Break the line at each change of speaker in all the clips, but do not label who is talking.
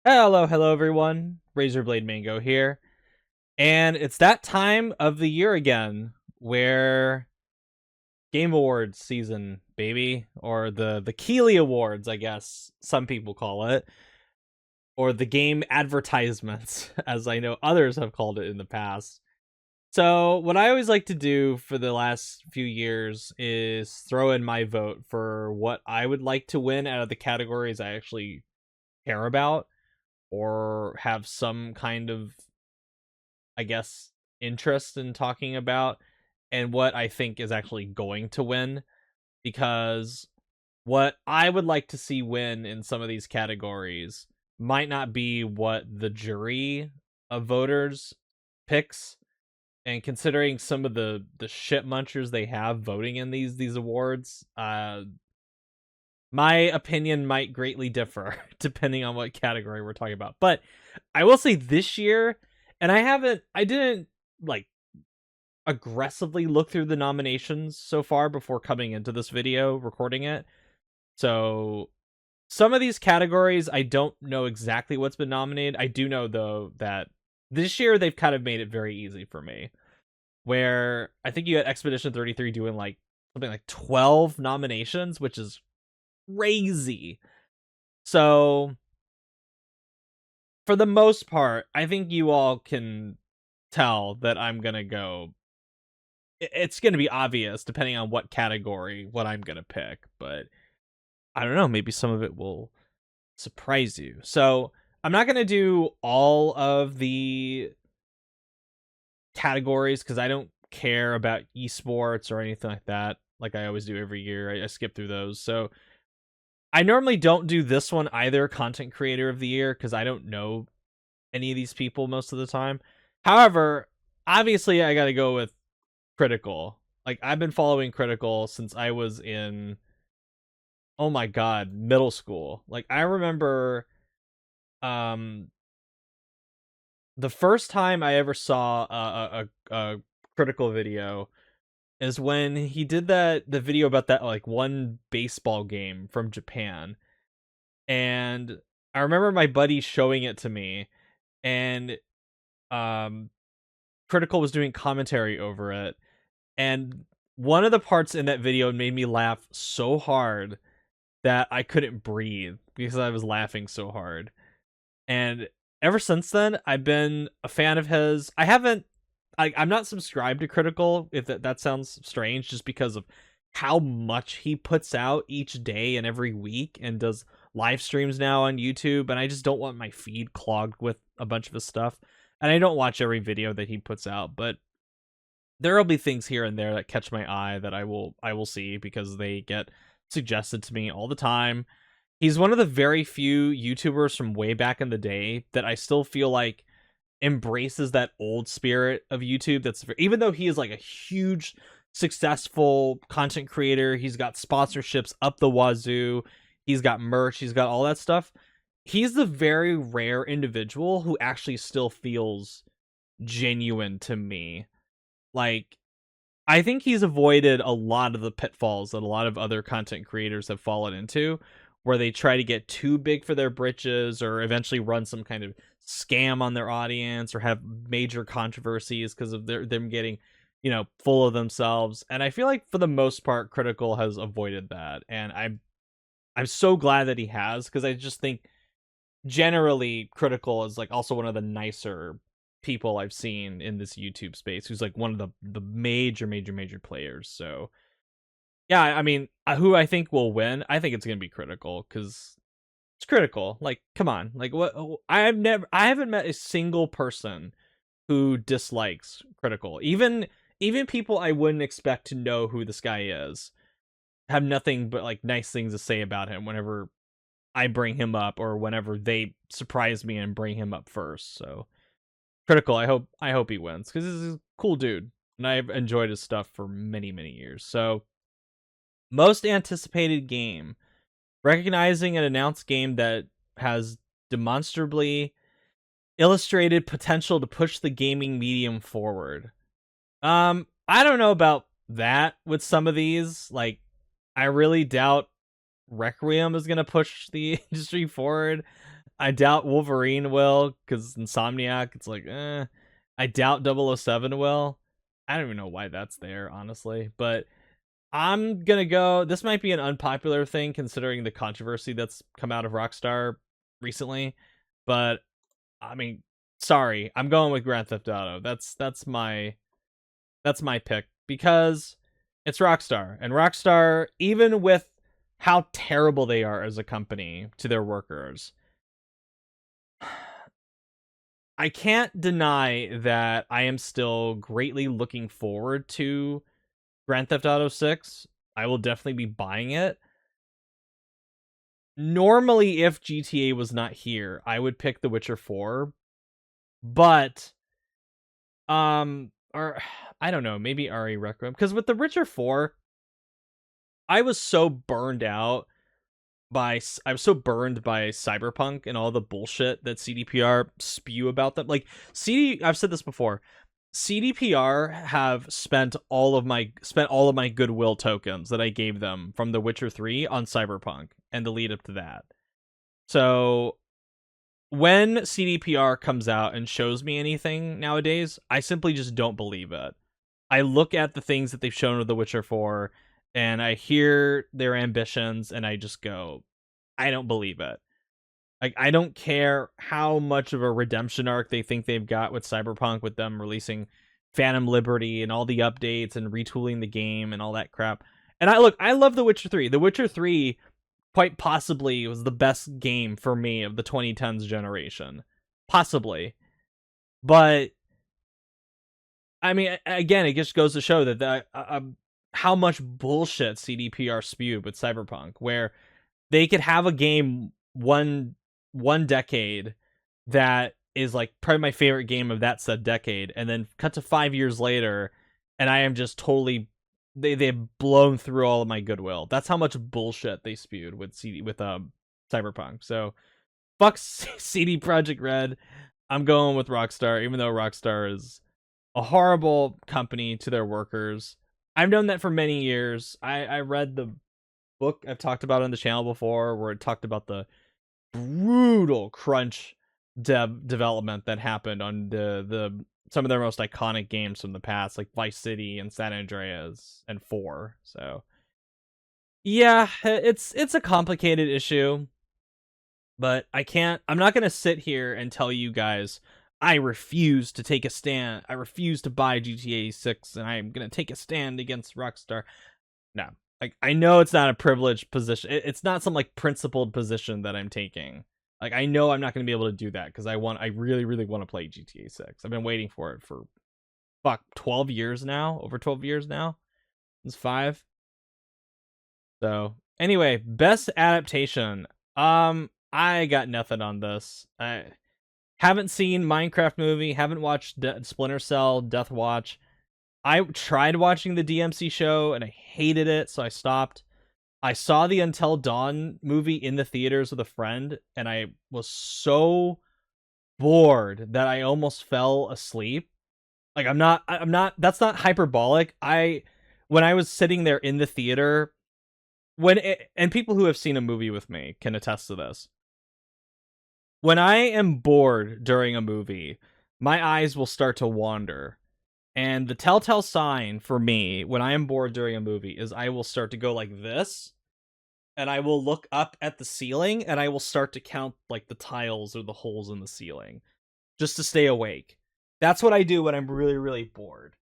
Hello everyone. Razorblade Mango here. And it's that time of the year again where Game Awards season, baby, or the Keeley Awards, I guess some people call it, or the game advertisements, as I know others have called it in the past. So, what I always like to do for the last few years is throw in my vote for what I would like to win out of the categories I actually care about or have some kind of, I guess, interest in talking about, and what I think is actually going to win. Because what I would like to see win in some of these categories might not be what the jury of voters picks. And considering some of the shit munchers they have voting in these awards, my opinion might greatly differ depending on what category we're talking about. But I will say this year, and I didn't like aggressively look through the nominations so far before coming into this video recording it. So some of these categories I don't know exactly what's been nominated. I do know though that this year they've kind of made it very easy for me. Where I think you had Expedition 33 doing like something like 12 nominations, which is crazy. So for the most part, I think you all can tell that I'm gonna go. It's gonna be obvious depending on what category what I'm gonna pick, but I don't know. Maybe some of it will surprise you. So I'm not gonna do all of the categories because I don't care about esports or anything like that. Like I always do every year, I skip through those. So I normally don't do this one either, content creator of the year, because I don't know any of these people most of the time. However, obviously I gotta go with Critical. Like I've been following Critical since I was in, oh my god, middle school. Like I remember um the first time I ever saw a Critical video is when he did the video about that like one baseball game from Japan. And I remember my buddy showing it to me, and um Critical was doing commentary over it, and one of the parts in that video made me laugh so hard that I couldn't breathe because I was laughing so hard. And ever since then, I've been a fan of his. I'm not subscribed to Critical, if that sounds strange, just because of how much he puts out each day and every week and does live streams now on YouTube. And I just don't want my feed clogged with a bunch of his stuff. And I don't watch every video that he puts out, but there will be things here and there that catch my eye that I will see because they get suggested to me all the time. He's one of the very few YouTubers from way back in the day that I still feel like embraces that old spirit of YouTube. That's even though he is like a huge successful content creator, he's got sponsorships up the wazoo, he's got merch, he's got all that stuff. He's the very rare individual who actually still feels genuine to me. Like I think he's avoided a lot of the pitfalls that a lot of other content creators have fallen into, where they try to get too big for their britches or eventually run some kind of scam on their audience or have major controversies because of them getting, full of themselves. And I feel like for the most part, Critical has avoided that, and I'm so glad that he has, because I just think generally Critical is like also one of the nicer people I've seen in this YouTube space, who's like one of the major players. So yeah, I mean, who I think will win, I think it's gonna be Critical, because it's Critical. Like, come on, like what? I haven't met a single person who dislikes Critical. Even people I wouldn't expect to know who this guy is have nothing but like nice things to say about him whenever I bring him up, or whenever they surprise me and bring him up first. So Critical, I hope he wins, because he's a cool dude, and I've enjoyed his stuff for many years. So most anticipated game, recognizing an announced game that has demonstrably illustrated potential to push the gaming medium forward. I don't know about that with some of these. Like, I really doubt Requiem is gonna push the industry forward. I doubt Wolverine will, because Insomniac, it's like, I doubt 007 will. I don't even know why that's there, honestly. But I'm gonna go. This might be an unpopular thing considering the controversy that's come out of Rockstar recently. But I mean, sorry, I'm going with Grand Theft Auto. That's my pick because it's Rockstar, and Rockstar, even with how terrible they are as a company to their workers, I can't deny that I am still greatly looking forward to Grand Theft Auto 6. I will definitely be buying it. Normally, if GTA was not here, I would pick The Witcher 4, but or I don't know, maybe RE Requiem, because with The Witcher 4, I was so burned out I was so burned by Cyberpunk and all the bullshit that CDPR spew about them. Like I've said this before. CDPR have spent all of my goodwill tokens that I gave them from The Witcher 3 on Cyberpunk and the lead up to that. So when CDPR comes out and shows me anything nowadays, I simply just don't believe it. I look at the things that they've shown with The Witcher 4 and I hear their ambitions and I just go, I don't believe it. Like, I don't care how much of a redemption arc they think they've got with Cyberpunk, with them releasing Phantom Liberty and all the updates and retooling the game and all that crap. And I love The Witcher 3. The Witcher 3 quite possibly was the best game for me of the 2010s generation. Possibly. But I mean, again, it just goes to show that how much bullshit CDPR spewed with Cyberpunk, where they could have a game one decade that is like probably my favorite game of that said decade, and then cut to 5 years later, and I am just totally they've blown through all of my goodwill. That's how much bullshit they spewed with Cyberpunk. So fuck CD Projekt Red. I'm going with Rockstar, even though Rockstar is a horrible company to their workers. I've known that for many years. I read the book I've talked about on the channel before, where it talked about the brutal crunch development that happened on the some of their most iconic games from the past, like Vice City and San Andreas and 4. So yeah, it's a complicated issue, but I'm not gonna sit here and tell you guys I refuse to take a stand. I refuse to buy GTA 6, and I'm gonna take a stand against Rockstar. No, like, I know it's not a privileged position. It's not some like principled position that I'm taking. Like, I know I'm not going to be able to do that because I really, really want to play GTA 6. I've been waiting for it for 12 years now, over 12 years now. It's 5. So anyway, best adaptation. I got nothing on this. I haven't seen Minecraft movie. Haven't watched Splinter Cell, Death Watch. I tried watching the DMC show and I hated it, so I stopped. I saw the Until Dawn movie in the theaters with a friend, and I was so bored that I almost fell asleep. Like, that's not hyperbolic. When I was sitting there in the theater, and people who have seen a movie with me can attest to this. When I am bored during a movie, my eyes will start to wander. And the telltale sign for me when I am bored during a movie is I will start to go like this, and I will look up at the ceiling, and I will start to count like the tiles or the holes in the ceiling just to stay awake. That's what I do when I'm really, really bored.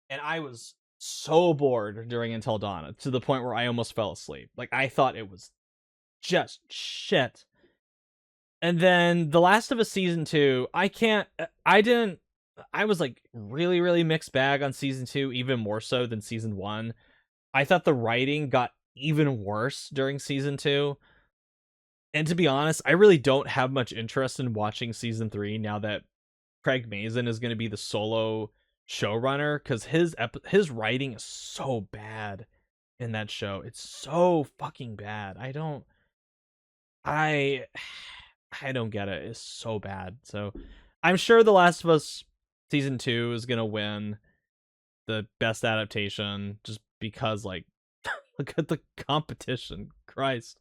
And I was so bored during Until Dawn to the point where I almost fell asleep. Like, I thought it was just shit. And then The Last of Us Season 2, I was like really, really mixed bag on Season 2, even more so than Season 1. I thought the writing got even worse during Season 2. And to be honest, I really don't have much interest in watching Season 3 now that Craig Mazin is going to be the solo showrunner, because his writing is so bad in that show. It's so fucking bad. I don't get it. It's so bad. So I'm sure The Last of Us Season 2 is going to win the best adaptation just because, like, look at the competition. Christ.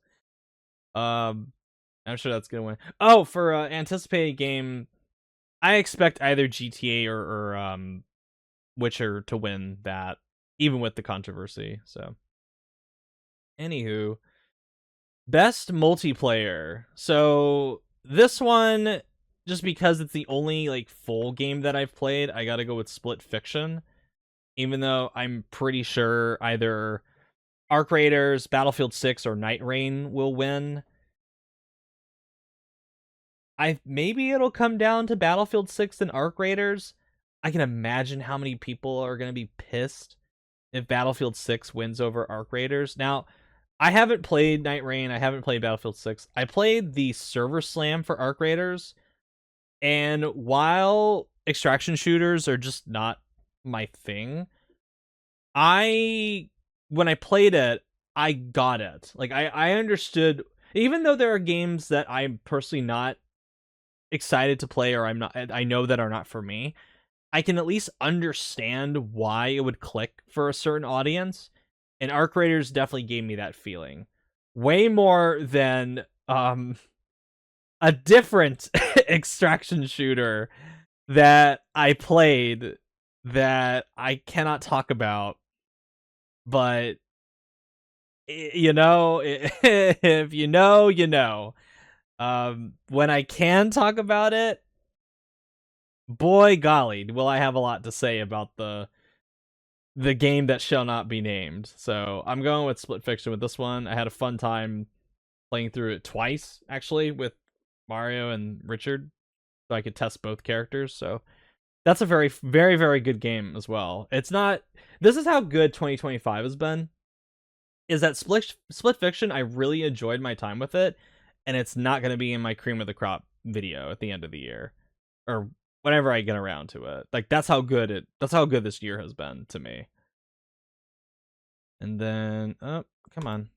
I'm sure that's gonna win. Oh, for anticipated game, I expect either GTA or Witcher to win that, even with the controversy. So, anywho, best multiplayer. So this one, just because it's the only like full game that I've played, I gotta go with Split Fiction. Even though I'm pretty sure either Arc Raiders, Battlefield 6, or Night Rain will win. Maybe it'll come down to Battlefield 6 and Arc Raiders. I can imagine how many people are gonna be pissed if Battlefield 6 wins over Arc Raiders. Now, I haven't played Night Rain. I haven't played Battlefield 6. I played the Server Slam for Arc Raiders. And while extraction shooters are just not my thing, when I played it, I got it. Like, I understood, even though there are games that I'm personally not excited to play or I know that are not for me, I can at least understand why it would click for a certain audience. And Arc Raiders definitely gave me that feeling. Way more than a different extraction shooter that I played that I cannot talk about. But you know, if you know, you know. When I can talk about it, boy golly, will I have a lot to say about the game that shall not be named. So I'm going with Split Fiction with this one. I had a fun time playing through it twice, actually, with Mario and Richard, so I could test both characters. So that's a very, very, very good game as well. It's not. This is how good 2025 has been. Is that Split Fiction? I really enjoyed my time with it, and it's not going to be in my cream of the crop video at the end of the year, or whenever I get around to it. Like, that's how good this year has been to me. And then, oh, come on.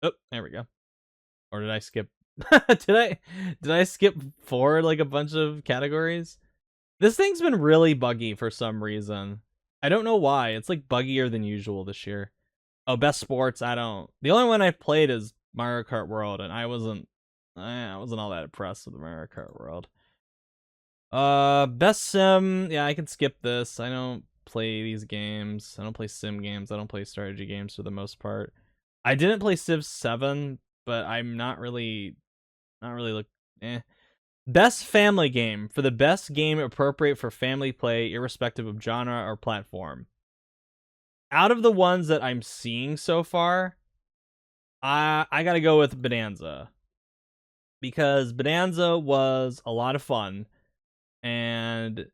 Oh, there we go. Or did I skip? did I skip forward like a bunch of categories? This thing's been really buggy for some reason. I don't know why. It's like buggier than usual this year. Oh, best sports. The only one I've played is Mario Kart World, and I wasn't all that impressed with Mario Kart World. Best sim. Yeah, I can skip this. I don't play these games. I don't play sim games. I don't play strategy games for the most part. I didn't play Civ 7, but I'm not really Best family game. For the best game appropriate for family play, irrespective of genre or platform. Out of the ones that I'm seeing so far, I gotta go with Bonanza. Because Bonanza was a lot of fun. And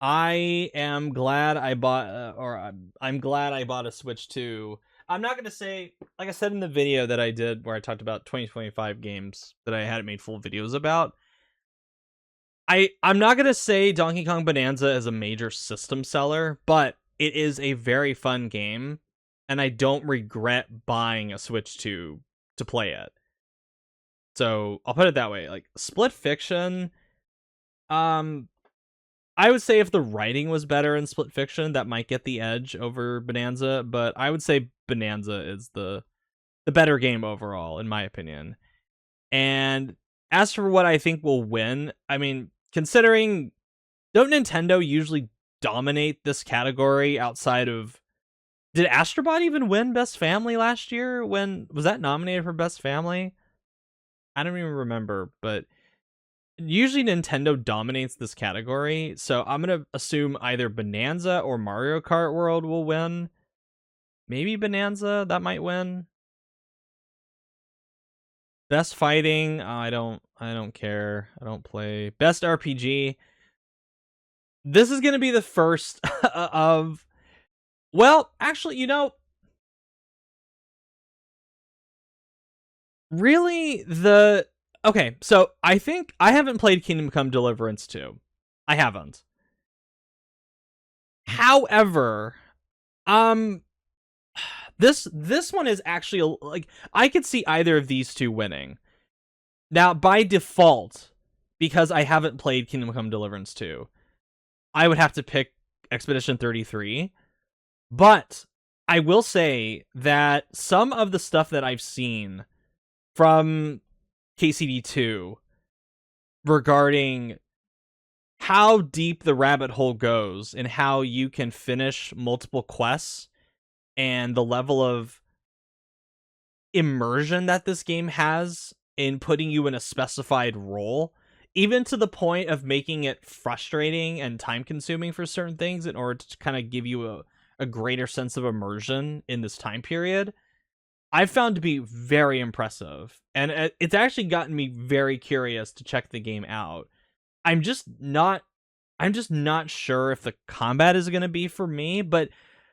I am glad I bought, I'm glad I bought a Switch 2. I'm not gonna say, like I said in the video that I did where I talked about 2025 games that I hadn't made full videos about, I'm not gonna say Donkey Kong Bonanza is a major system seller, but it is a very fun game, and I don't regret buying a Switch 2 to play it. So I'll put it that way. Like, Split Fiction, I would say if the writing was better in Split Fiction, that might get the edge over Bonanza, but I would say Bonanza is the better game overall, in my opinion. And as for what I think will win, I mean, considering, don't Nintendo usually dominate this category outside of... Did Astro Bot even win Best Family last year? When was that nominated for Best Family? I don't even remember, but usually Nintendo dominates this category, so I'm gonna assume either Bonanza or Mario Kart World will win. Maybe Bonanza, that might win. Best fighting, I don't care. I don't play. Best RPG. This is gonna be the first of... Well, actually, really, okay, so I think I haven't played Kingdom Come Deliverance 2. I haven't. However, this one is actually, like, I could see either of these two winning. Now, by default, because I haven't played Kingdom Come Deliverance 2, I would have to pick Expedition 33. But I will say that some of the stuff that I've seen from KCD2 regarding how deep the rabbit hole goes and how you can finish multiple quests and the level of immersion that this game has in putting you in a specified role, even to the point of making it frustrating and time consuming for certain things in order to kind of give you a greater sense of immersion in this time period, I've found to be very impressive. And it's actually gotten me very curious to check the game out. I'm just not sure if the combat is going to be for me, but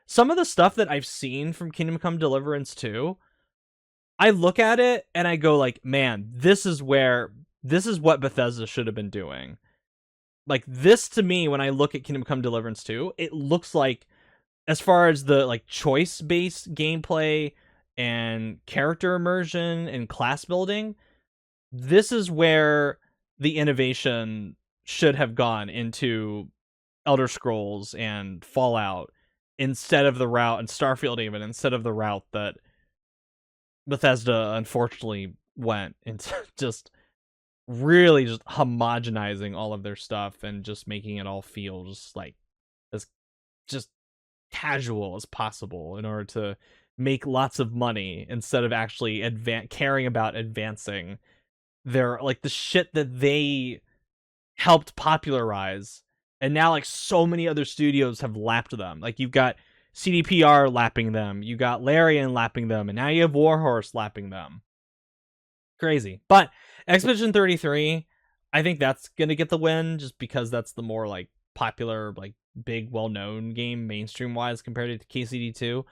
some of the stuff that I've seen from Kingdom Come Deliverance 2, I look at it and I go like, man, this is what Bethesda should have been doing. Like, this to me, when I look at Kingdom Come Deliverance 2, it looks like, as far as the like choice-based gameplay and character immersion and class building, this is where the innovation should have gone into Elder Scrolls and Fallout instead of the route, and Starfield even, instead of the route that Bethesda unfortunately went into, just really just homogenizing all of their stuff and just making it all feel just like as just casual as possible in order to make lots of money instead of actually caring about advancing their, like, the shit that they helped popularize. And now, like, so many other studios have lapped them. Like, you've got CDPR lapping them, you got Larian lapping them, and now you have Warhorse lapping them. Crazy. But Expedition 33, I think that's gonna get the win just because that's the more like popular, like big, well-known game mainstream wise compared to KCD2.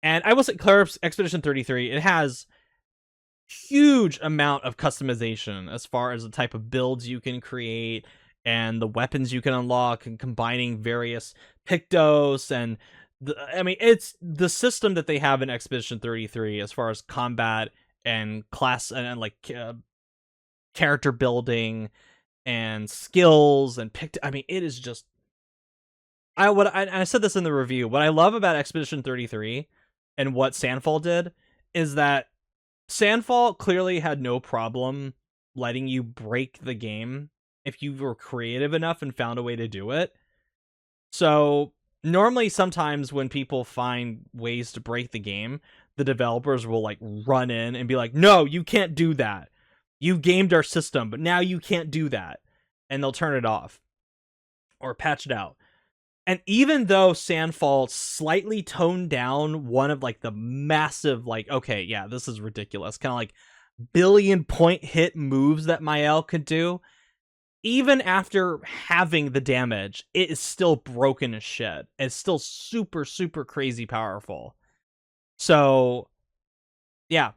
And I will say, Expedition 33, it has huge amount of customization as far as the type of builds you can create and the weapons you can unlock, and combining various Pictos. And I mean, it's the system that they have in Expedition 33 as far as combat and class and like character building and skills and I mean, it is just, I said this in the review. What I love about Expedition 33 and what Sandfall did is that Sandfall clearly had no problem letting you break the game if you were creative enough and found a way to do it. So normally, sometimes when people find ways to break the game, the developers will like run in and be like, no, you can't do that. You gamed our system, but now you can't do that. And they'll turn it off or patch it out. And even though Sandfall slightly toned down one of like the massive, like, okay, yeah, this is ridiculous, kind of like billion point hit moves that Mael could do, even after having the damage, it is still broken as shit. It's still super, super crazy powerful. So, yeah,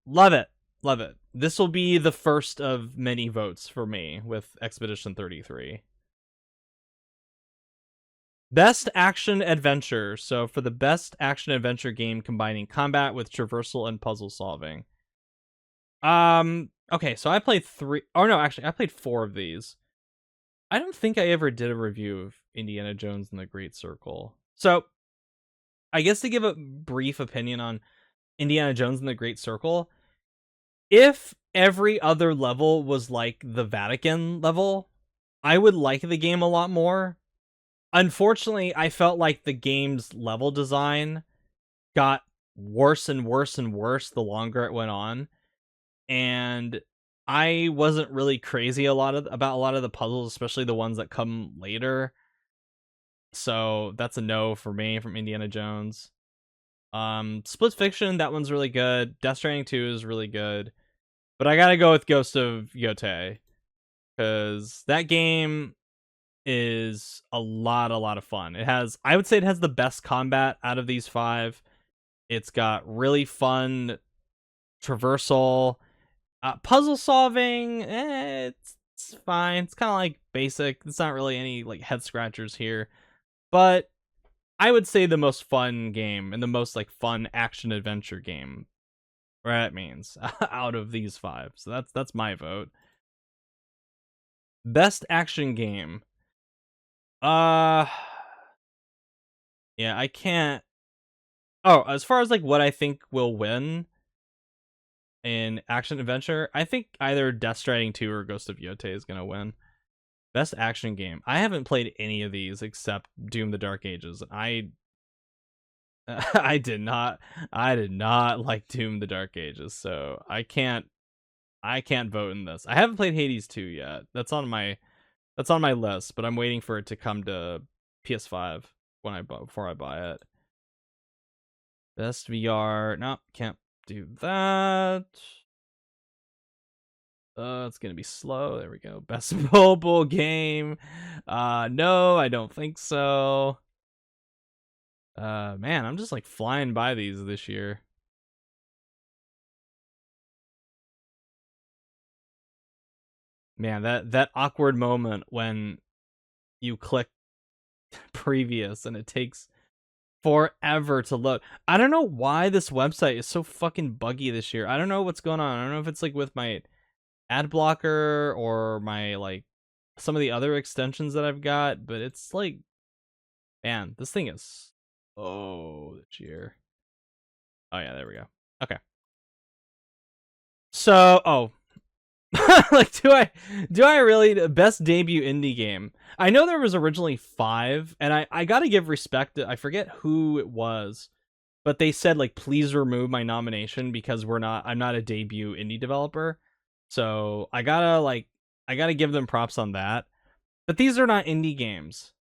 love it. Love it. This will be the first of many votes for me with Expedition 33. Best action adventure. So for the best action adventure game combining combat with traversal and puzzle solving. Okay, so I played 3. Oh no, actually I played 4 of these. I don't think I ever did a review of Indiana Jones and the Great Circle. So I guess to give a brief opinion on Indiana Jones and the Great Circle, if every other level was like the Vatican level, I would like the game a lot more. Unfortunately, I felt like the game's level design got worse and worse and worse the longer it went on, and I wasn't really crazy about a lot of the puzzles, especially the ones that come later. So that's a no for me from Indiana Jones. Split Fiction, that one's really good. Death Stranding 2 is really good, but I gotta go with Ghost of Yotei because that game is a lot of fun. I would say it has the best combat out of these 5. It's got really fun traversal, puzzle solving. It's fine. It's kind of like basic. It's not really any like head scratchers here, but I would say the most fun game and the most like fun action adventure game, where that means, out of these 5. So that's my vote. Best action game. Yeah, I can't. Oh, as far as like what I think will win, in action adventure, I think either Death Stranding 2 or Ghost of Yotei is gonna win. Best action game. I haven't played any of these except Doom: The Dark Ages. I did not like Doom: The Dark Ages, so I can't vote in this. I haven't played Hades 2 yet. That's on my list, but I'm waiting for it to come to PS5 before I buy it. Best VR. No, can't do that. It's gonna be slow. There we go. Best mobile game. No, I don't think so. Man, I'm just like flying by these this year. Man, that awkward moment when you click previous and it takes forever to load. I don't know why this website is so fucking buggy this year. I don't know what's going on. I don't know if it's like with my ad blocker or my like some of the other extensions that I've got, but it's like, man, this thing is this year. Oh yeah, there we go. Okay. So, like, do I really best debut indie game? I know there was originally 5, and I gotta give respect to, I forget who it was, but they said like, please remove my nomination because I'm not a debut indie developer. So I gotta give them props on that. But these are not indie games.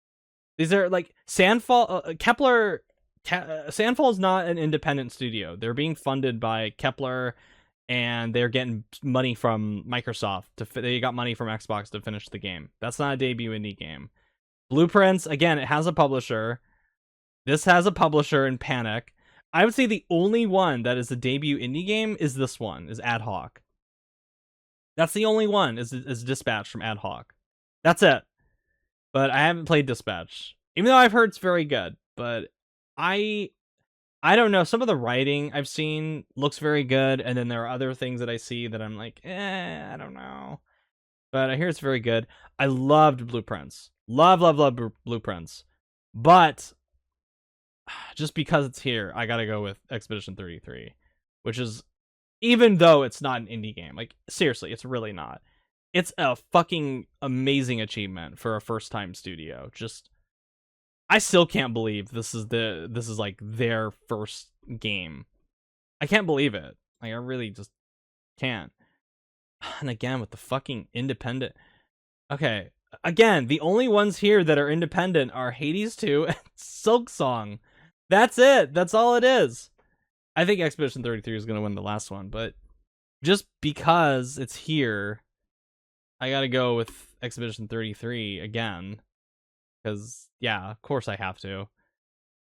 These are like Sandfall. Sandfall is not an independent studio. They're being funded by Kepler, and they're getting money from Microsoft. They got money from Xbox to finish the game. That's not a debut indie game. Blueprints, again, it has a publisher. This has a publisher in Panic. I would say the only one that is a debut indie game is this one, is Ad Hoc. That's the only one, is Dispatch from Ad Hoc. That's it. But I haven't played Dispatch, even though I've heard it's very good. But I don't know. Some of the writing I've seen looks very good, and then there are other things that I see that I'm like, I don't know. But I hear it's very good. I loved Blueprints. Love Blueprints. But just because it's here, I gotta go with Expedition 33, which is, even though it's not an indie game, like seriously, it's really not. It's a fucking amazing achievement for a first-time studio. Just, I still can't believe this is like their first game. I can't believe it. Like, I really just can't. And again, with the fucking independent. Okay, again, the only ones here that are independent are Hades 2 and Silksong. That's it. That's all it is. I think Expedition 33 is going to win the last one, but just because it's here, I gotta go with Expedition 33 again. Because, yeah, of course I have to.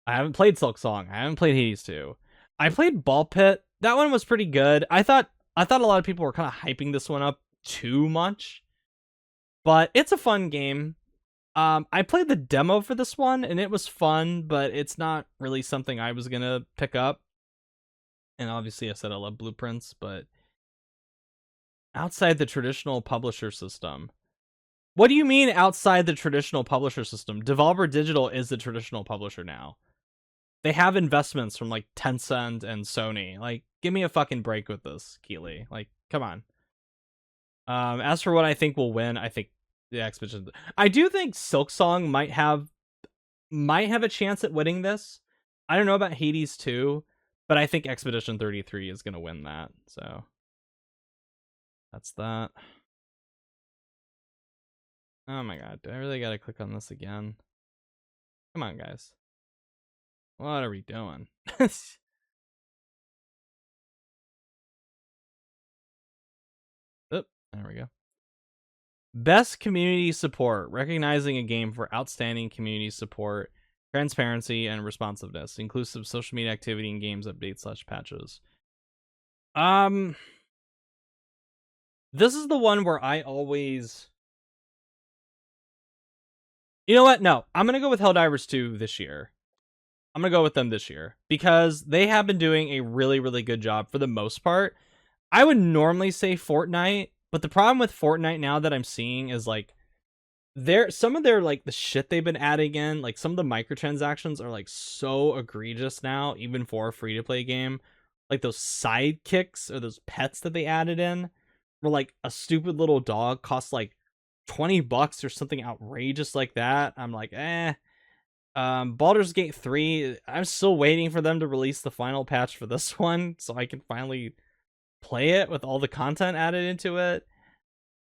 I haven't played Silksong. I haven't played Hades 2. I played Ball Pit. That one was pretty good. I thought a lot of people were kind of hyping this one up too much. But it's a fun game. I played the demo for this one, and it was fun, but it's not really something I was going to pick up. And obviously I said I love Blueprints, but outside the traditional publisher system. What do you mean outside the traditional publisher system? Devolver Digital is the traditional publisher now. They have investments from like Tencent and Sony. Like, give me a fucking break with this, Keeley. Like, come on. As for what I think will win, I think the Expedition. I do think Silksong might have a chance at winning this. I don't know about Hades 2, but I think Expedition 33 is going to win that. So that's that. Oh my god, do I really gotta click on this again? Come on, guys. What are we doing? Oop, there we go. Best community support. Recognizing a game for outstanding community support, transparency, and responsiveness, inclusive social media activity and games updates / patches. This is the one where I always... You know what? No, I'm going to go with Helldivers 2 this year. I'm going to go with them this year because they have been doing a really, really good job for the most part. I would normally say Fortnite, but the problem with Fortnite now that I'm seeing is like some of their like the shit they've been adding in, like some of the microtransactions are like so egregious now, even for a free-to-play game. like those sidekicks or those pets that they added in, where like a stupid little dog costs like $20 or something outrageous like that. I'm like, eh. Baldur's Gate 3, I'm still waiting for them to release the final patch for this one so I can finally play it with all the content added into it.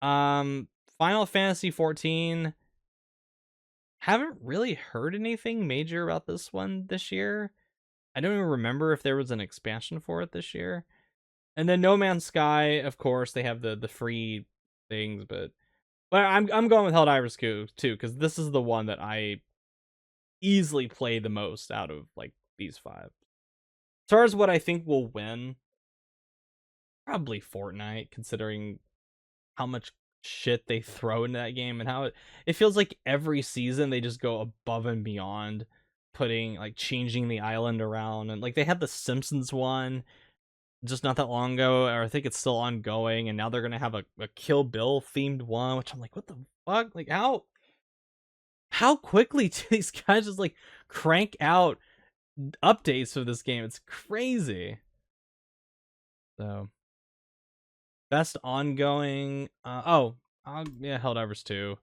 Final Fantasy 14, haven't really heard anything major about this one this year. I don't even remember if there was an expansion for it this year. And then No Man's Sky, of course, they have the free things, but I'm going with Helldivers 2 because this is the one that I easily play the most out of like these 5. As far as what I think will win, probably Fortnite, considering how much shit they throw into that game and how it feels like every season they just go above and beyond, putting like changing the island around. And like they had the Simpsons one just not that long ago, or I think it's still ongoing, and now they're gonna have a Kill Bill themed one, which I'm like, what the fuck? Like how quickly do these guys just like crank out updates for this game? It's crazy. So best ongoing, yeah, Helldivers 2.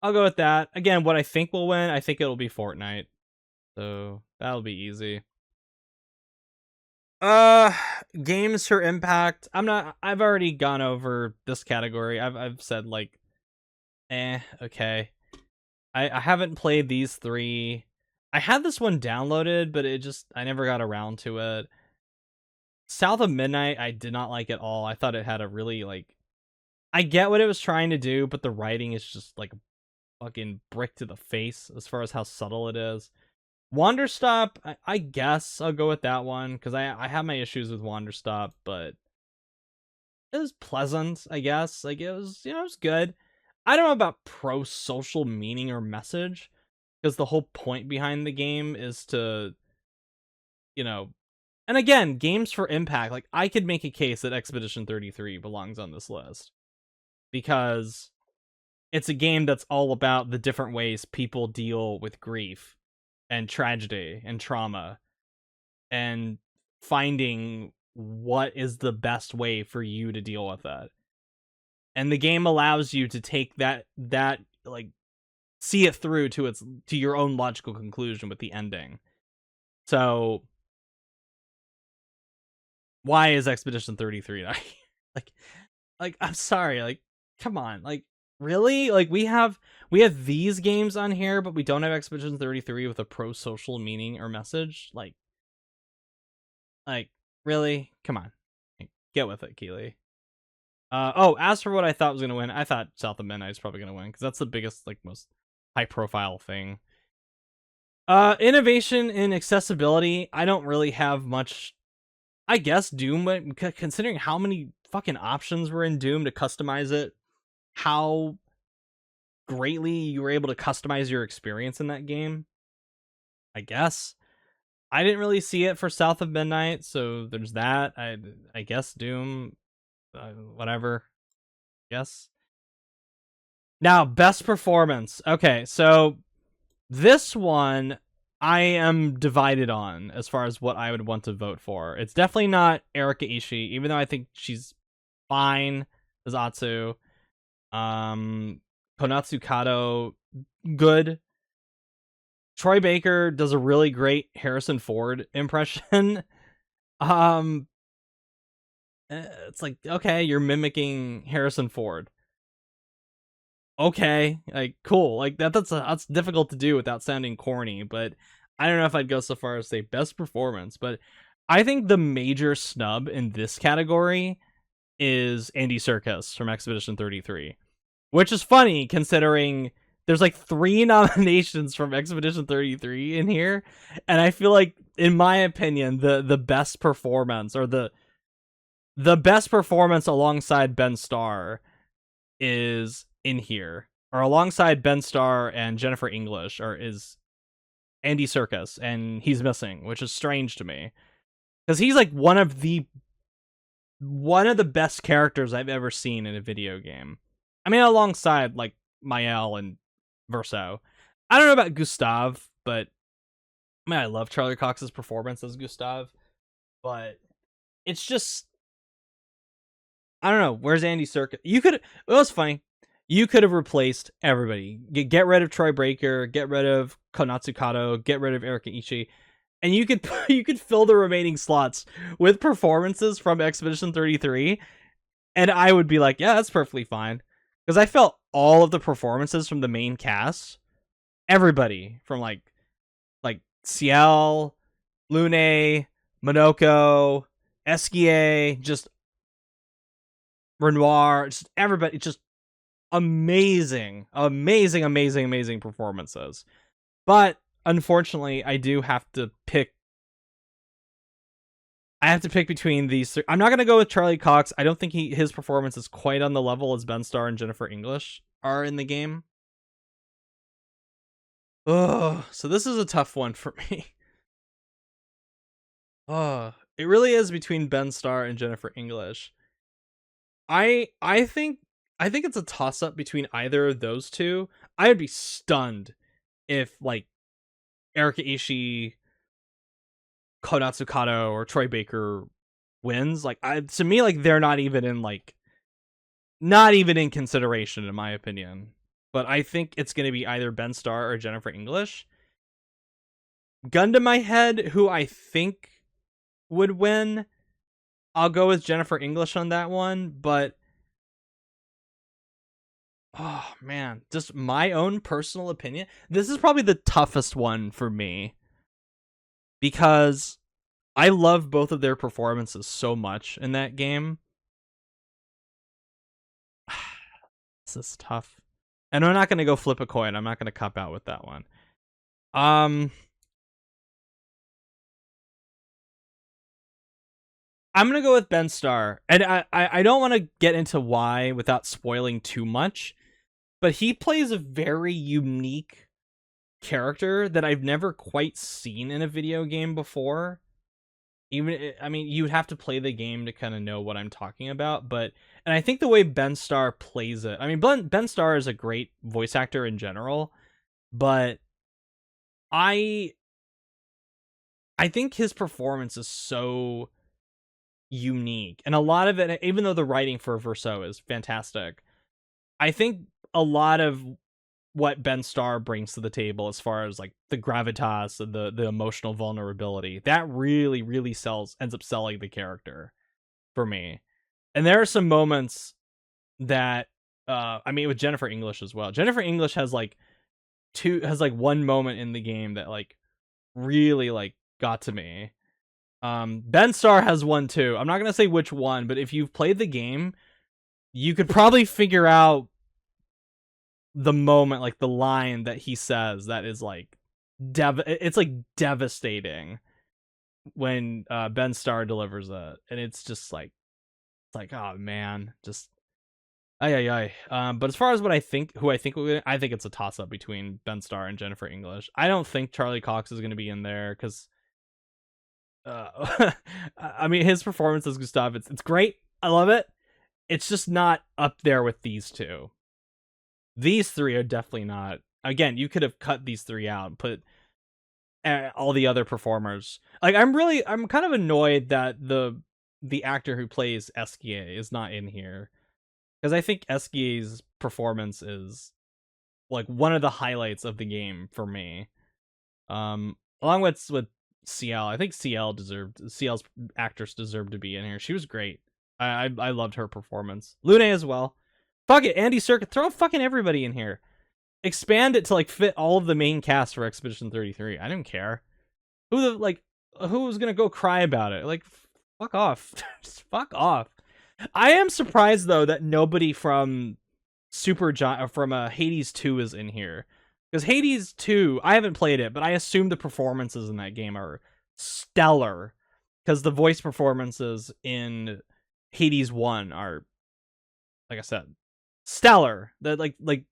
I'll go with that. Again, what I think will win, I think it'll be Fortnite. So that'll be easy. Games for Impact. I've already gone over this category. I've said like okay. I haven't played these 3. I had this one downloaded, but I never got around to it. South of Midnight, I did not like at all. I thought it had a really like, I get what it was trying to do, but the writing is just like a fucking brick to the face as far as how subtle it is. Wanderstop, I guess I'll go with that one because I have my issues with Wanderstop, but it was pleasant, I guess. Like it was, it was good. I don't know about pro social meaning or message, because the whole point behind the game is to, and again, games for Impact, like I could make a case that Expedition 33 belongs on this list because it's a game that's all about the different ways people deal with grief and tragedy and trauma and finding what is the best way for you to deal with that. And the game allows you to take that like see it through to your own logical conclusion with the ending. So why is Expedition 33 like I'm sorry, like come on, like really? Like we have these games on here, but we don't have Expedition 33 with a pro social meaning or message. Like really? Come on. Get with it, Keely. As for what I thought was gonna win, I thought South of Midnight is probably gonna win because that's the biggest, like most high profile thing. Innovation in accessibility. I don't really have much. I guess Doom, considering how many fucking options were in Doom to customize it, how greatly you were able to customize your experience in that game. I guess I didn't really see it for South of Midnight, so there's that. I guess Doom, whatever. Yes. Now, best performance. Okay, so this one I am divided on as far as what I would want to vote for. It's definitely not Erika Ishii, even though I think she's fine as Atsu. Konatsu Kato, good. Troy Baker does a really great Harrison Ford impression. It's like, okay, you're mimicking Harrison Ford. Okay, like cool. Like that's difficult to do without sounding corny, but I don't know if I'd go so far as say best performance, but I think the major snub in this category is Andy Serkis from Expedition 33, which is funny considering there's like 3 nominations from Expedition 33 in here, and I feel like, in my opinion, the best performance, or the best performance alongside Ben Starr, is in here, or alongside Ben Starr and Jennifer English, or is Andy Serkis, and he's missing, which is strange to me because he's like one of the best characters I've ever seen in a video game. I mean, alongside like Mael and Verso. I don't know about Gustav, but I mean, I love Charlie Cox's performance as Gustav, but it's just, I don't know. Where's Andy Serkis? It was funny. You could have replaced everybody. Get rid of Troy Baker, get rid of Konatsu Kato, get rid of Erika Ishii, and you could you could fill the remaining slots with performances from Expedition 33, and I would be like, yeah, that's perfectly fine. Because I felt all of the performances from the main cast, everybody from like Ciel, Lune, Monoko, Eskie, just Renoir, just everybody, just amazing performances. But unfortunately, I have to pick between these three. I'm not going to go with Charlie Cox. I don't think his performance is quite on the level as Ben Starr and Jennifer English are in the game. Oh, so this is a tough one for me. Oh, it really is between Ben Starr and Jennifer English. I think it's a toss up between either of those two. I would be stunned if like Erika Ishii, Konatsu Kato, or Troy Baker wins. Like, to me, like they're not even in consideration in my opinion. But I think it's going to be either Ben Starr or Jennifer English. Gun to my head, who I think would win, I'll go with Jennifer English on that one. But oh man, just my own personal opinion, this is probably the toughest one for me because I love both of their performances so much in that game. This is tough. And I'm not going to go flip a coin. I'm not going to cop out with that one. I'm going to go with Ben Starr. And I don't want to get into why without spoiling too much, but he plays a very unique character that I've never quite seen in a video game before. I mean, you'd have to play the game to kind of know what I'm talking about, and I think the way Ben Starr plays it, I mean, Ben Starr is a great voice actor in general, but I think his performance is so unique, and a lot of it, even though the writing for Verso is fantastic, I think a lot of what Ben Starr brings to the table as far as like the gravitas and the emotional vulnerability, that really ends up selling the character for me. And there are some moments that I mean, with Jennifer English as well. Jennifer English has one moment in the game that like really like got to me. Ben Starr has one too. I'm not gonna say which one, but if you've played the game, you could probably figure out the moment, like the line that he says that is like it's like devastating when Ben Starr delivers it, and it's just like oh man, just ay. But as far as who I think I think it's a toss up between Ben Starr and Jennifer English. I don't think Charlie Cox is going to be in there because I mean, his performance as Gustav, it's great. I love it. It's just not up there with these two. These three are definitely not. Again, you could have cut these three out and put all the other performers. Like, I'm kind of annoyed that the actor who plays Eskie is not in here, because I think Eskie's performance is like one of the highlights of the game for me. Along with Ciel, I think Ciel's actress deserved to be in here. She was great. I loved her performance. Lune as well. Fuck it, Andy Serkis, throw fucking everybody in here. Expand it to like fit all of the main cast for Expedition 33. I don't care. Who's gonna go cry about it? Like, fuck off. Just fuck off. I am surprised though that nobody from Hades 2 is in here. Because Hades 2, I haven't played it, but I assume the performances in that game are stellar. Because the voice performances in Hades 1 are, like I said, stellar. That like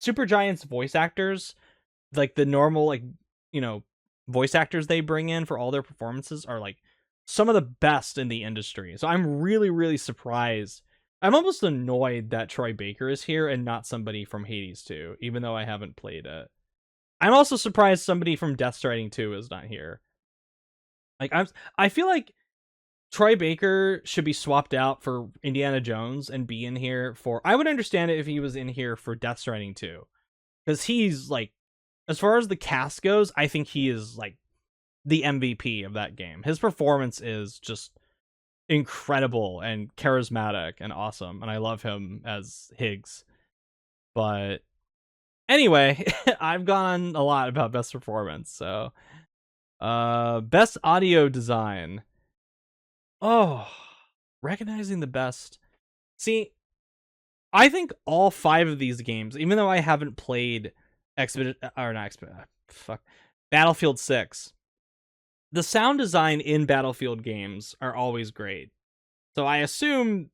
Supergiant's voice actors, like the normal voice actors they bring in for all their performances are like some of the best in the industry. So I'm really surprised. I'm almost annoyed that Troy Baker is here and not somebody from Hades 2, even though I haven't played it. I'm also surprised somebody from Death Stranding 2 is not here. Like, I feel like Troy Baker should be swapped out for Indiana Jones and be in here for. I would understand it if he was in here for Death Stranding 2, because he's like, as far as the cast goes, I think he is like the MVP of that game. His performance is just incredible and charismatic and awesome, and I love him as Higgs. But anyway, I've gone a lot about best performance. So, best audio design. Oh, recognizing the best. See, I think all 5 of these games, even though I haven't played Battlefield 6, the sound design in Battlefield games are always great. So I assume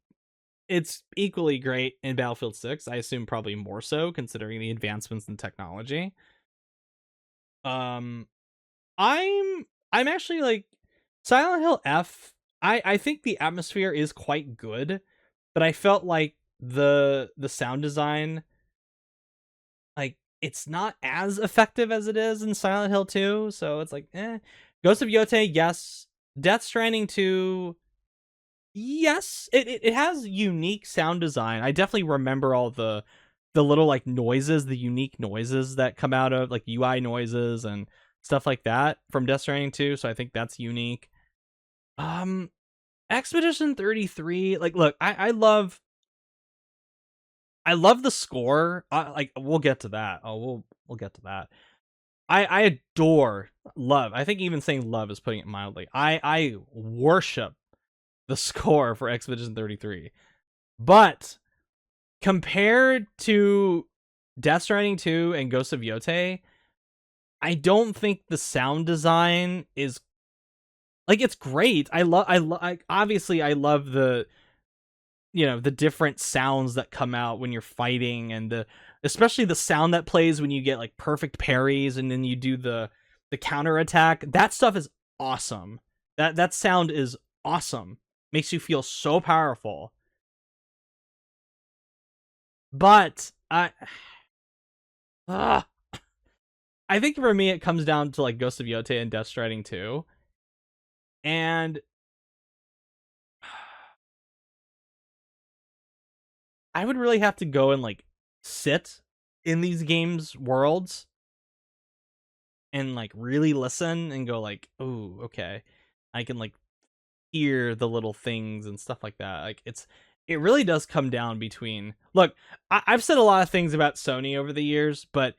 it's equally great in Battlefield 6. I assume probably more so, considering the advancements in technology. I'm actually like Silent Hill F. I think the atmosphere is quite good, but I felt like the sound design, like, it's not as effective as it is in Silent Hill 2. So it's like, Ghost of Yotei, yes. Death Stranding 2, yes. It has unique sound design. I definitely remember all the little like noises, the unique noises that come out of like UI noises and stuff like that from Death Stranding 2. So I think that's unique. Expedition 33, like, look, I love the score. Like, we'll get to that. We'll get to that. I adore love. I think even saying love is putting it mildly. I worship the score for Expedition 33. But compared to Death Stranding 2 and Ghost of Yotei, I don't think the sound design is like, it's great. Obviously I love the, the different sounds that come out when you're fighting, and especially the sound that plays when you get like perfect parries and then you do the counterattack. That stuff is awesome. That sound is awesome. Makes you feel so powerful. But I think for me it comes down to like Ghost of Yotei and Death Stranding 2. And I would really have to go and like sit in these games worlds and like really listen and go like, oh, okay, I can like hear the little things and stuff like that. Like, it really does come down between, look, I've said a lot of things about Sony over the years, but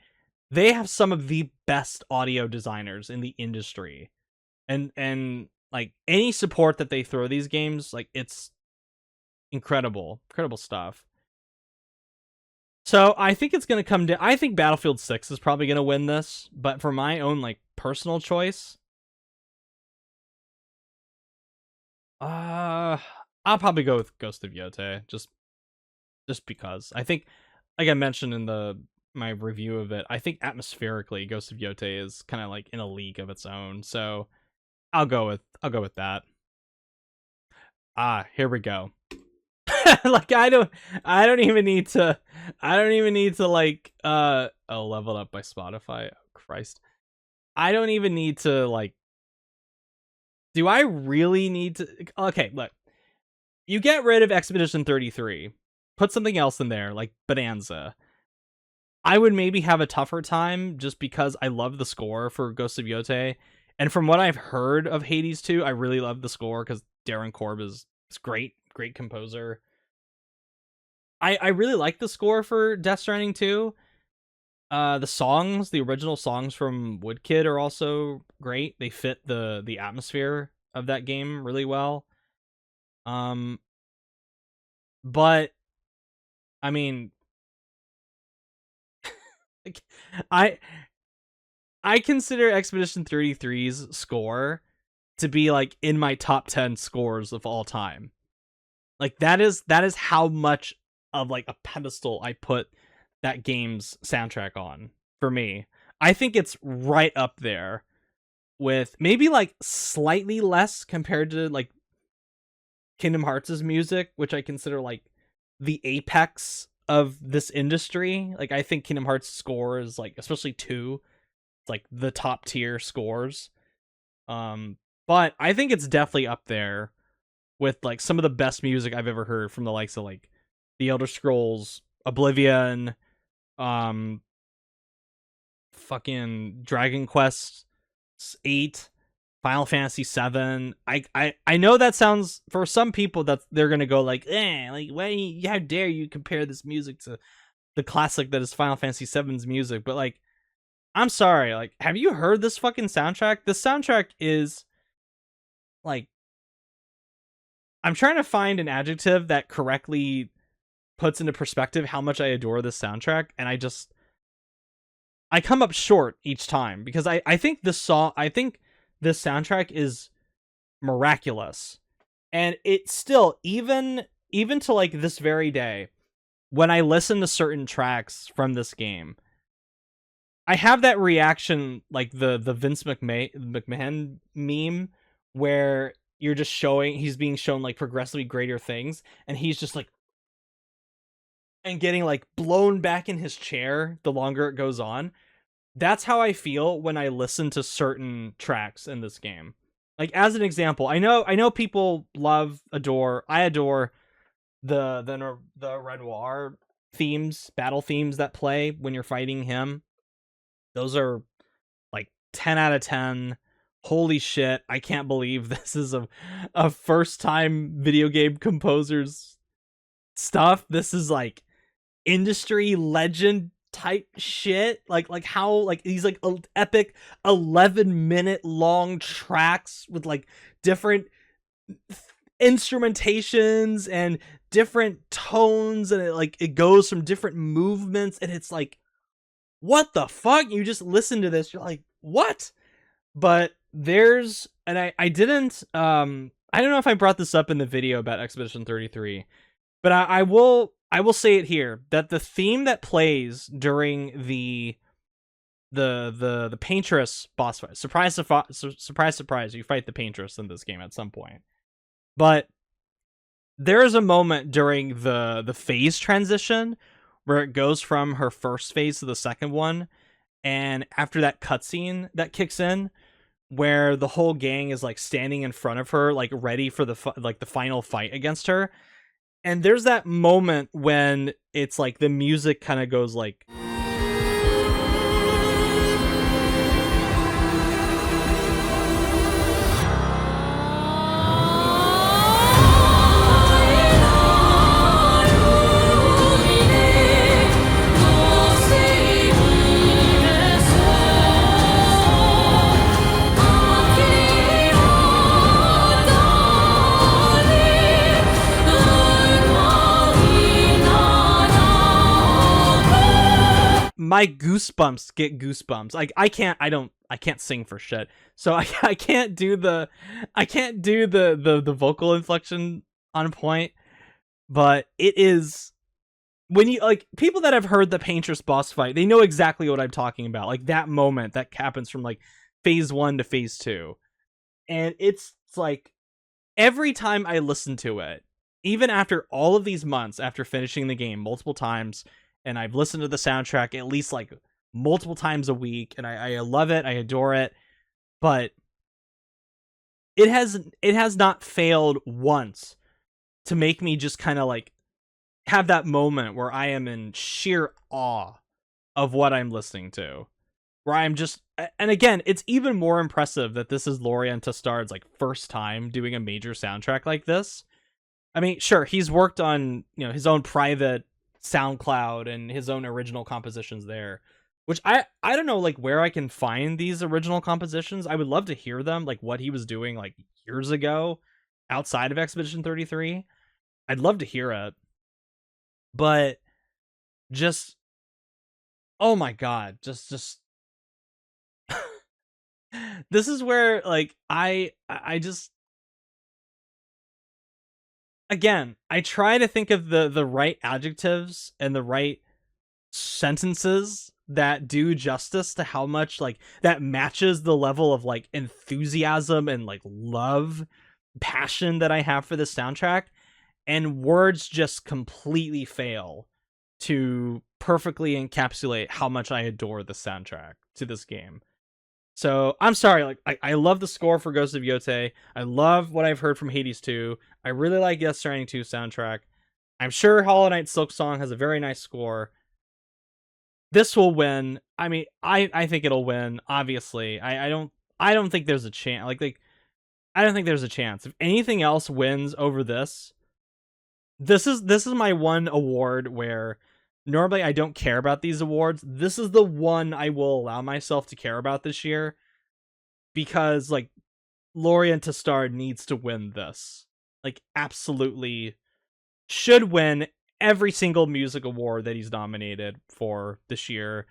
they have some of the best audio designers in the industry, and like any support that they throw these games, like, it's incredible stuff. So I think it's going to come down. I think Battlefield 6 is probably going to win this, but for my own like personal choice, I'll probably go with Ghost of Yotei, just because. I think, like I mentioned in my review of it, I think atmospherically Ghost of Yotei is kind of like in a league of its own. So I'll go with that. Here we go. Like, I don't even need to like leveled up by Spotify. Oh, Christ. I don't even need to like, do I really need to? Okay, look. You get rid of Expedition 33. Put something else in there, like Bonanza. I would maybe have a tougher time just because I love the score for Ghost of Yotei. And from what I've heard of Hades 2, I really love the score because Darren Korb is great composer. I really like the score for Death Stranding 2. The original songs from Woodkid are also great. They fit the atmosphere of that game really well. But I mean, I consider Expedition 33's score to be like in my top 10 scores of all time. Like, that is how much of like a pedestal I put that game's soundtrack on for me. I think it's right up there with maybe like slightly less compared to like Kingdom Hearts' music, which I consider like the apex of this industry. Like, I think Kingdom Hearts score is like, especially 2, it's like the top tier scores. But I think it's definitely up there with like some of the best music I've ever heard from the likes of like The Elder Scrolls, Oblivion, um fucking Dragon Quest 8, Final Fantasy 7. I know that sounds, for some people that they're gonna go like, like how dare you compare this music to the classic that is Final Fantasy 7's music? But like, I'm sorry, like, have you heard this fucking soundtrack? This soundtrack is like, I'm trying to find an adjective that correctly puts into perspective how much I adore this soundtrack, and I come up short each time, because I think this soundtrack is miraculous. And it still, even to like this very day, when I listen to certain tracks from this game, I have that reaction like the Vince McMahon meme, where he's being shown like progressively greater things, and he's just like, and getting like blown back in his chair the longer it goes on. That's how I feel when I listen to certain tracks in this game. Like, as an example, I know people I adore the Renoir themes, battle themes that play when you're fighting him. Those are like 10 out of 10. Holy shit, I can't believe this is a first time video game composer's stuff. This is like industry legend type shit. Like how like these like epic 11-minute long tracks with like different instrumentations and different tones, and it goes from different movements, and it's like, what the fuck? You just listen to this, you're like, what? But I didn't I don't know if I brought this up in the video about Expedition 33, but I will say it here, that the theme that plays during the Paintress boss fight, surprise, you fight the Paintress in this game at some point, but there is a moment during the phase transition where it goes from her first phase to the second one, and after that cutscene that kicks in, where the whole gang is like standing in front of her, like ready for the final fight against her. And there's that moment when it's like the music kind of goes like, my goosebumps get goosebumps. Like I can't sing for shit, so I can't do the vocal inflection on point. But it is, when you like, people that have heard the Paintress boss fight, they know exactly what I'm talking about. Like that moment that happens from like phase 1 to phase 2, and it's like every time I listen to it, even after all of these months, after finishing the game multiple times, and I've listened to the soundtrack at least like multiple times a week, and I love it, I adore it, but it has not failed once to make me just kind of like have that moment where I am in sheer awe of what I'm listening to, where I'm just, and again, it's even more impressive that this is Lorian Tastard's like first time doing a major soundtrack like this. I mean, sure, he's worked on, his own private SoundCloud and his own original compositions there, which I don't know like where I can find these original compositions. I would love to hear them, like what he was doing like years ago outside of Expedition 33. I'd love to hear it. But just, oh my god, just this is where like I just, again, I try to think of the right adjectives and the right sentences that do justice to how much like that matches the level of like enthusiasm and like love, passion that I have for this soundtrack, and words just completely fail to perfectly encapsulate how much I adore the soundtrack to this game. So I'm sorry, like I love the score for Ghost of Yotei. I love what I've heard from Hades 2. I really like Death Stranding 2 soundtrack. I'm sure Hollow Knight Silk Song has a very nice score. This will win. I mean, I think it'll win. Obviously, I don't think there's a chance. I don't think there's a chance. If anything else wins over this, this is my one award where normally I don't care about these awards. This is the one I will allow myself to care about this year because like Lorien Testard needs to win this. Like absolutely should win every single music award that he's nominated for this year.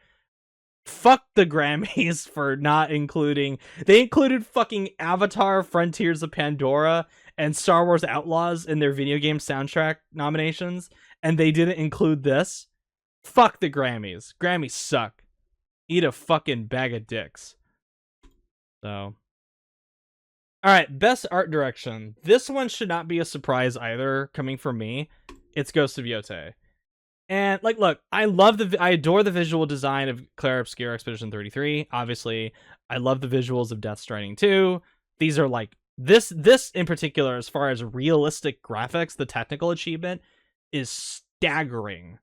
Fuck the Grammys for not including. They included fucking Avatar Frontiers of Pandora and Star Wars Outlaws in their video game soundtrack nominations, and they didn't include this. Fuck the Grammys. Grammys suck. Eat a fucking bag of dicks. So. Alright, best art direction. This one should not be a surprise either, coming from me. It's Ghost of Yotei. And like, look, I adore the visual design of Clair Obscur Expedition 33. Obviously, I love the visuals of Death Stranding 2. These are like this in particular, as far as realistic graphics, the technical achievement is staggering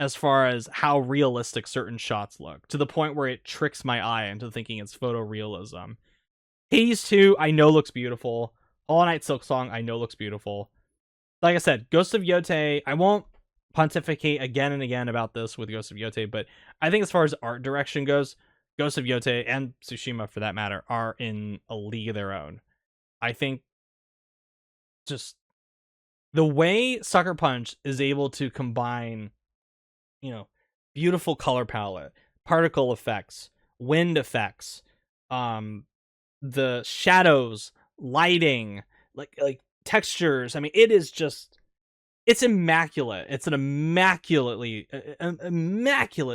as far as how realistic certain shots look, to the point where it tricks my eye into thinking it's photorealism. Hades 2, I know looks beautiful. Hollow Knight Silk Song, I know looks beautiful. Like I said, Ghost of Yotei, I won't pontificate again and again about this with Ghost of Yotei, but I think as far as art direction goes, Ghost of Yotei and Tsushima for that matter are in a league of their own. I think just the way Sucker Punch is able to combine, you know, beautiful color palette, particle effects, wind effects, the shadows, lighting, like textures. I mean, it is just, it's immaculate. It's an immaculate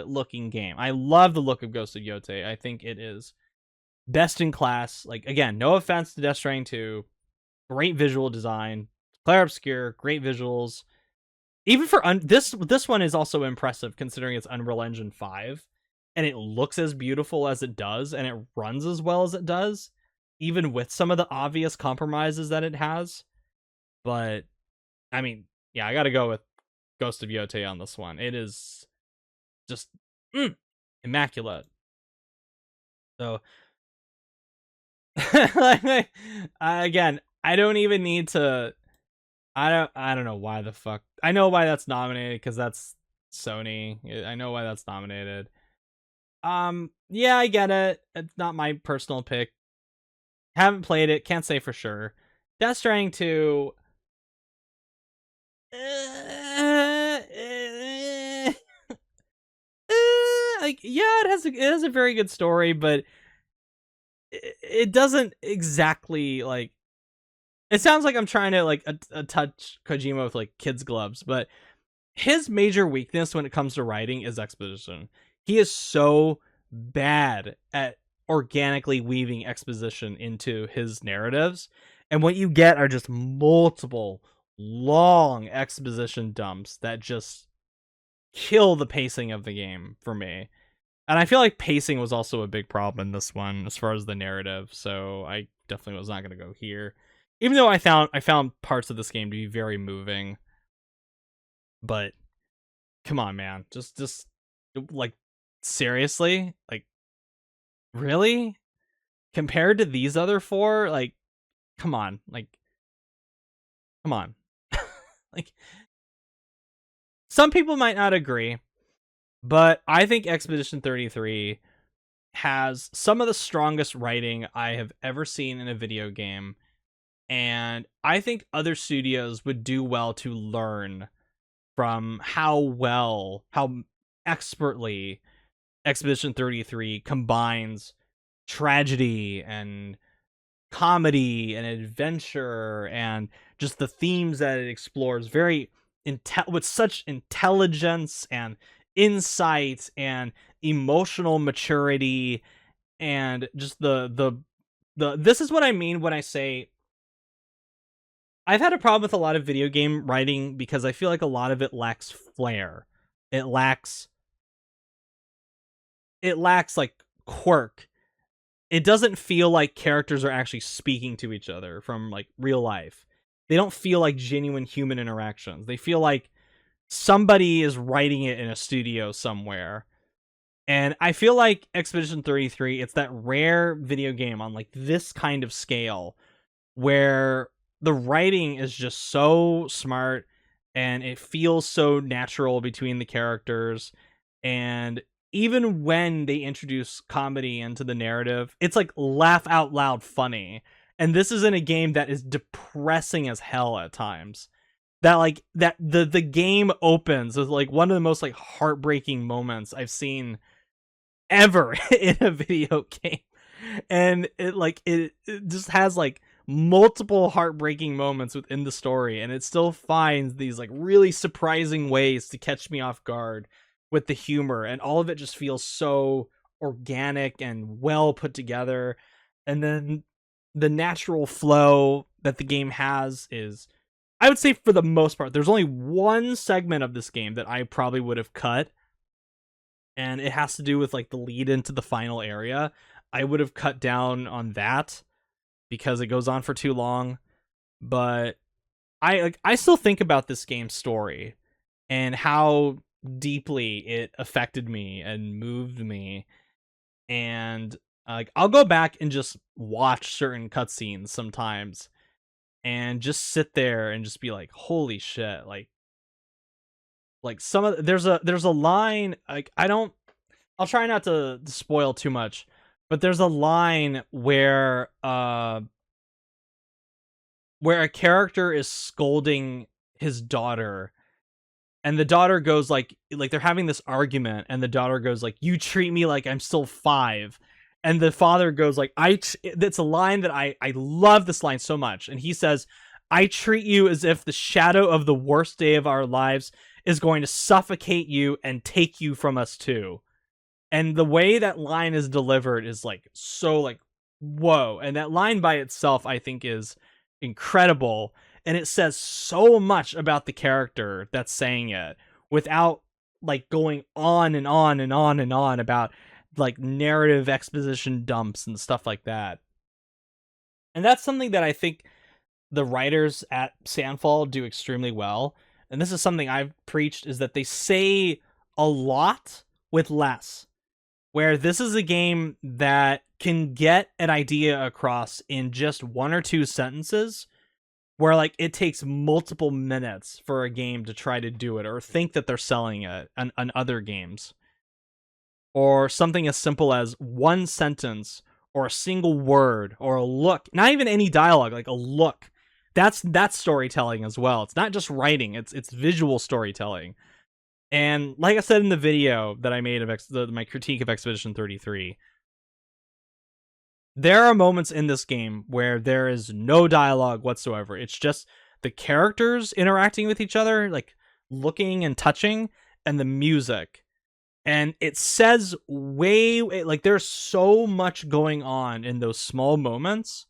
looking game. I love the look of Ghost of Yotei. I think it is best in class. Like, again, no offense to Death Stranding 2. Great visual design. Clair Obscur, great visuals. Even for this one is also impressive considering it's Unreal Engine 5 and it looks as beautiful as it does and it runs as well as it does, even with some of the obvious compromises that it has. But I mean, yeah, I gotta go with Ghost of Yotei on this one. It is just immaculate. So again, I don't even need to. I don't know why the fuck. I know why that's nominated because that's Sony. I know why that's nominated. Yeah, I get it. It's not my personal pick. Haven't played it. Can't say for sure. Death Stranding 2. Like, yeah, it has a very good story, but it doesn't exactly like. It sounds like I'm trying to like a touch Kojima with like kids gloves, but his major weakness when it comes to writing is exposition. He is so bad at organically weaving exposition into his narratives, and what you get are just multiple long exposition dumps that just kill the pacing of the game for me. And I feel like pacing was also a big problem in this one as far as the narrative, so I definitely was not going to go here. Even though I found parts of this game to be very moving. But come on, man. Just like seriously? Like really? Compared to these other four, like come on. Like come on. Like some people might not agree, but I think Expedition 33 has some of the strongest writing I have ever seen in a video game. And I think other studios would do well to learn from how expertly Expedition 33 combines tragedy and comedy and adventure and just the themes that it explores with such intelligence and insight and emotional maturity, and just the this is what I mean when I say I've had a problem with a lot of video game writing because I feel like a lot of it lacks flair. It lacks like quirk. it doesn't feel like characters are actually speaking to each other from like real life. They don't feel like genuine human interactions. They feel like somebody is writing it in a studio somewhere. And I feel like Expedition 33, it's that rare video game on like this kind of scale where the writing is just so smart and it feels so natural between the characters. And even when they introduce comedy into the narrative, it's like laugh out loud funny. And this is in a game that is depressing as hell at times. That like that the game opens with like one of the most like heartbreaking moments I've seen ever in a video game. And it just has like multiple heartbreaking moments within the story, and it still finds these like really surprising ways to catch me off guard with the humor, and all of it just feels so organic and well put together. And then the natural flow that the game has is, I would say, for the most part, there's only one segment of this game that I probably would have cut, and it has to do with like the lead into the final area. I would have cut down on that because it goes on for too long. But I still think about this game's story and how deeply it affected me and moved me. And like I'll go back and just watch certain cutscenes sometimes and just sit there and just be like, holy shit, like some of there's a line, like I'll try not to spoil too much, but there's a line where a character is scolding his daughter, and the daughter goes like they're having this argument, and the daughter goes like, "You treat me like I'm still 5." And the father goes like, that's a line that I love this line so much. And he says, "I treat you as if the shadow of the worst day of our lives is going to suffocate you and take you from us too." And the way that line is delivered is like so like whoa. And that line by itself, I think, is incredible. And it says so much about the character that's saying it without like going on and on and on and on about like narrative exposition dumps and stuff like that. And that's something that I think the writers at Sandfall do extremely well. And this is something I've preached, is that they say a lot with less. Where this is a game that can get an idea across in just one or two sentences, where like it takes multiple minutes for a game to try to do it or think that they're selling it on other games. Or something as simple as one sentence or a single word or a look, not even any dialogue, like a look. That's storytelling as well. It's not just writing, it's visual storytelling. And like I said in the video that I made of my critique of Expedition 33, there are moments in this game where there is no dialogue whatsoever. It's just the characters interacting with each other, like looking and touching, and the music. And it says like there's so much going on in those small moments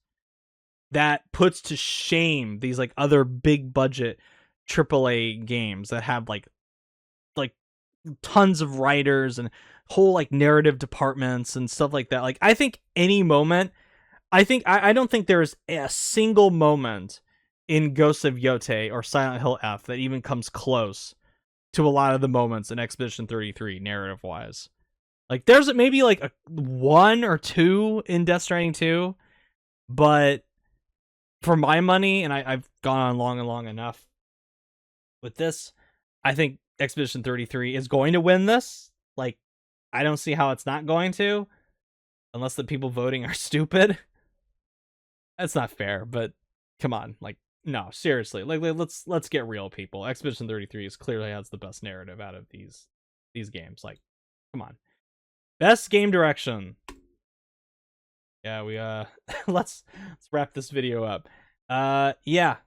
that puts to shame these like other big budget AAA games that have like tons of writers and whole like narrative departments and stuff like that. Like I think any moment, I don't think there's a single moment in Ghosts of Yotei or Silent Hill F that even comes close to a lot of the moments in Expedition 33 narrative wise. Like there's maybe like a one or two in Death Stranding 2, but for my money, and I've gone on long and long enough with this, I think Expedition 33 is going to win this. Like, I don't see how it's not going to, unless the people voting are stupid. That's not fair, but come on, like, no, seriously, like let's get real, people. Expedition 33 clearly has the best narrative out of these games. Like, come on, best game direction. Yeah, we let's wrap this video up. Yeah,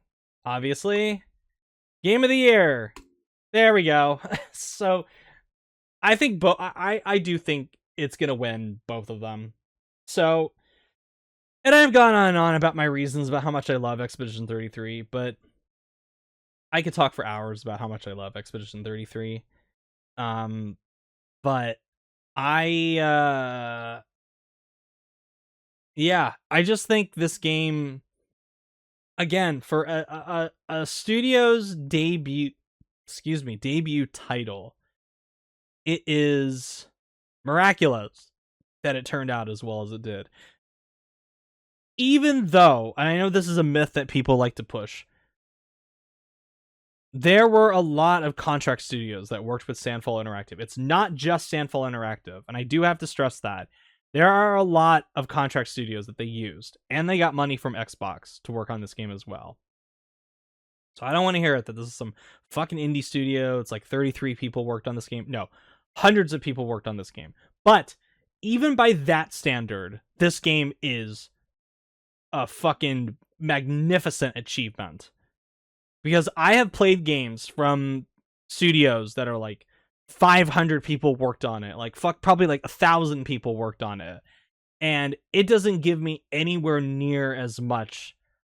obviously, game of the year. There we go. So I think I do think it's gonna win both of them. So, and I've gone on and on about my reasons about how much I love Expedition 33, but I could talk for hours about how much I love Expedition 33. But I Yeah, I just think this game, again, for a studio's debut title, it is miraculous that it turned out as well as it did. Even though, and I know this is a myth that people like to push, there were a lot of contract studios that worked with Sandfall Interactive. It's not just Sandfall Interactive, and I do have to stress that. There are a lot of contract studios that they used, and they got money from Xbox to work on this game as well. So I don't want to hear it that this is some fucking indie studio. It's like 33 people worked on this game. No, hundreds of people worked on this game. But even by that standard, this game is a fucking magnificent achievement. Because I have played games from studios that are like 500 people worked on it. Like, fuck, probably like 1,000 people worked on it. And it doesn't give me anywhere near as much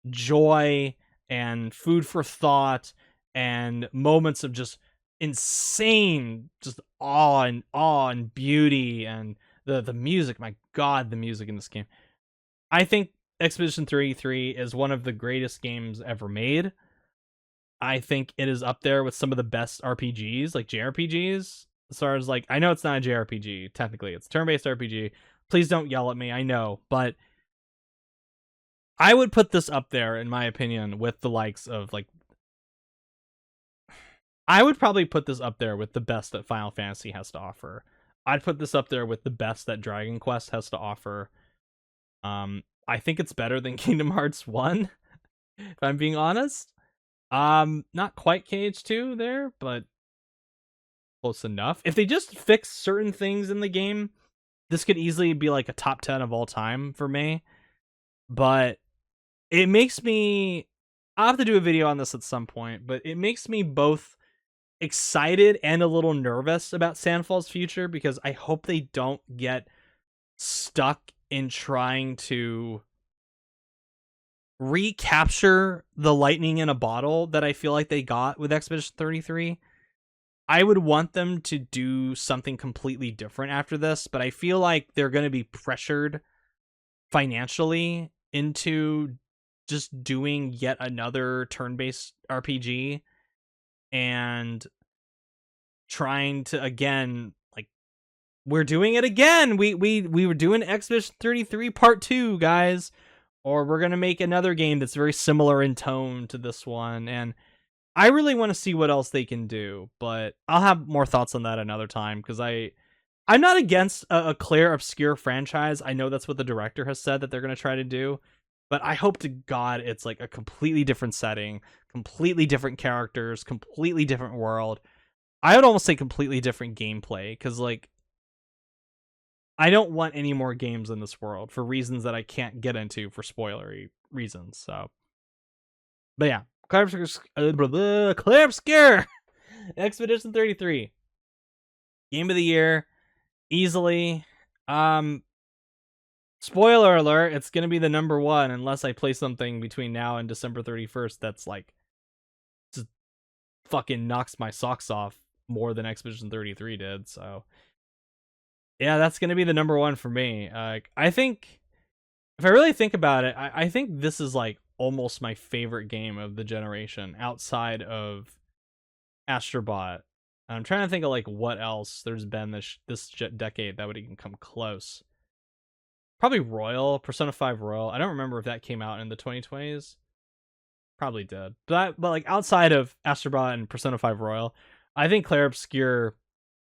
joy and food for thought and moments of just insane just awe and beauty and the music. My god, the music in this game. I think Expedition 33 is one of the greatest games ever made. I think it is up there with some of the best RPGs, like JRPGs. As far as like, I know it's not a JRPG, technically. It's a turn-based RPG. Please don't yell at me, I know, but I would put this up there, in my opinion, with the likes of, like, I would probably put this up there with the best that Final Fantasy has to offer. I'd put this up there with the best that Dragon Quest has to offer. I think it's better than Kingdom Hearts 1, if I'm being honest. Not quite KH2 there, but close enough. If they just fix certain things in the game, this could easily be like a top 10 of all time for me. But it makes me, I'll have to do a video on this at some point, but it makes me both excited and a little nervous about Sandfall's future, because I hope they don't get stuck in trying to recapture the lightning in a bottle that I feel like they got with Expedition 33. I would want them to do something completely different after this, but I feel like they're going to be pressured financially into just doing yet another turn-based RPG and trying to, again, like, we're doing it again. We were doing Expedition 33 Part 2, guys. Or we're going to make another game that's very similar in tone to this one. And I really want to see what else they can do, but I'll have more thoughts on that another time, because I'm not against a clear, obscure franchise. I know that's what the director has said that they're going to try to do, but I hope to God it's like a completely different setting, completely different characters, completely different world. I would almost say completely different gameplay, because, like, I don't want any more games in this world for reasons that I can't get into for spoilery reasons. So, but yeah, Clear Obscure Expedition 33 game of the year easily. Spoiler alert, it's gonna be the number one unless I play something between now and December 31st that's like just fucking knocks my socks off more than Expedition 33 did. So yeah, that's gonna be the number one for me. I think, if I really think about it, I think this is like almost my favorite game of the generation outside of Astrobot. I'm trying to think of like what else there's been this decade that would even come close. Probably Royal, Persona 5 Royal. I don't remember if that came out in the 2020s. Probably did. But like outside of Astrobot and Persona 5 Royal, I think Clair Obscur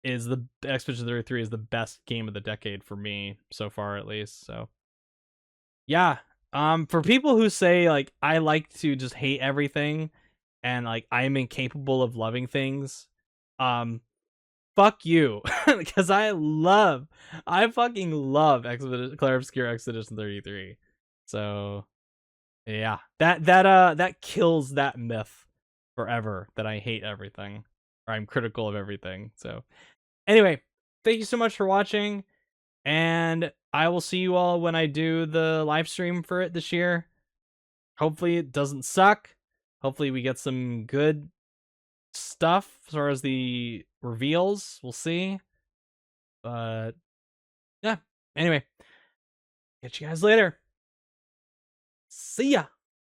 is the Expedition 33 is the best game of the decade for me so far, at least. So yeah, for people who say like I like to just hate everything and like I'm incapable of loving things, fuck you, because I fucking love Clair Obscur Expedition 33. So yeah, that kills that myth forever that I hate everything or I'm critical of everything. So anyway, thank you so much for watching, and I will see you all when I do the live stream for it this year. Hopefully it doesn't suck. Hopefully we get some good stuff as far as the reveals. We'll see. But yeah, anyway, catch you guys later. See ya.